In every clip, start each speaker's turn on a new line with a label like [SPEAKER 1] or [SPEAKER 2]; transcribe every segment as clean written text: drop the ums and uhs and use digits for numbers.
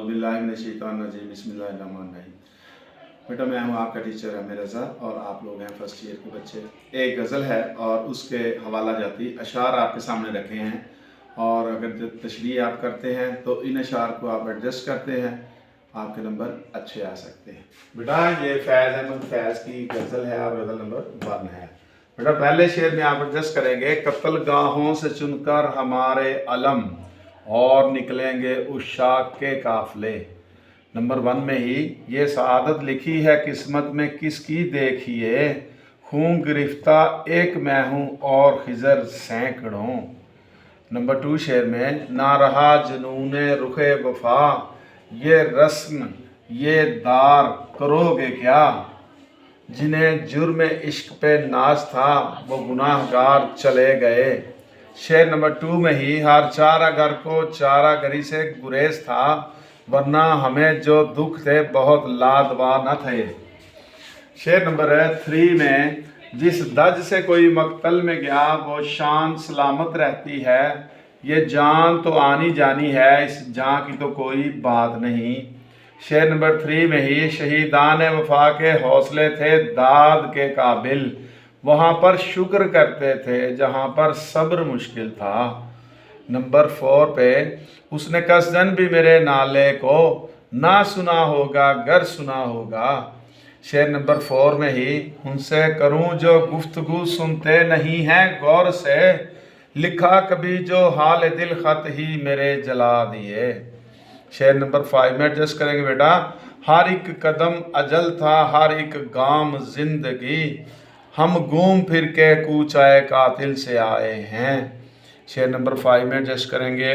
[SPEAKER 1] औज़ुबिल्लाहिमिनश्शैतानिर्रजीम बिस्मिल्लाहिर्रहमानिर्रहीम। बेटा मैं हूँ आपका टीचर अमीर रज़ा और आप लोग हैं फर्स्ट ईयर के बच्चे। एक गज़ल है और उसके हवाला जाती अशार आपके सामने रखे हैं और अगर तशरीह आप करते हैं तो इन अशार को आप एडजस्ट करते हैं, आपके नंबर अच्छे आ सकते हैं। बेटा ये फैज़ अहमद फैज़ की गज़ल है और गज़ल नंबर 1 है। बेटा पहले शेर में आप एडजस्ट करेंगे, कत्ल गाहों से चुनकर हमारे अलम और निकलेंगे उशाक के काफले। नंबर 1 में ही ये सआदत लिखी है किस्मत में किसकी देखिए, खून गिरफ्ता एक मैं हूँ और खिजर सैकड़ों। नंबर 2 शेर में ना रहा जुनूने रुखे वफा, ये रस्म ये दार करोगे क्या, जिन्हें जुर्म इश्क पे नाज था वो गुनाहगार चले गए। शेर नंबर 2 में ही हर चारा घर को चारा घरी से गुरेज था, वरना हमें जो दुख थे बहुत लादवा न थे। शेर नंबर 3 में जिस दज से कोई मक्तल में गया वो शान सलामत रहती है, ये जान तो आनी जानी है इस जान की तो कोई बात नहीं। शेर नंबर 3 में ही शहीदान वफा के हौसले थे दाद के काबिल, वहाँ पर शुक्र करते थे जहाँ पर सब्र मुश्किल था। नंबर 4 पे उसने कसदन भी मेरे नाले को ना सुना होगा गर सुना होगा। शेर नंबर 4 में ही उनसे करूं जो गुफ्तगू सुनते नहीं हैं गौर से, लिखा कभी जो हाल दिल खत ही मेरे जला दिए। शेर नंबर 5 में एडजस्ट करेंगे बेटा, हर एक कदम अजल था हर एक गाम जिंदगी, हम घूम फिर के कूचाए कातिल से आए हैं। शेर नंबर 5 में एडजस्ट करेंगे,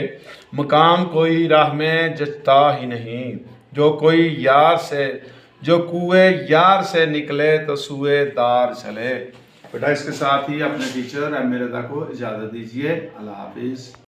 [SPEAKER 1] मकाम कोई राह में जचता ही नहीं, जो कोई यार से जो कुए यार से निकले तो सुए दार चले। बेटा इसके साथ ही अपने टीचर अमीर रज़ा को इजाज़त दीजिए। अल्लाह हाफिज़।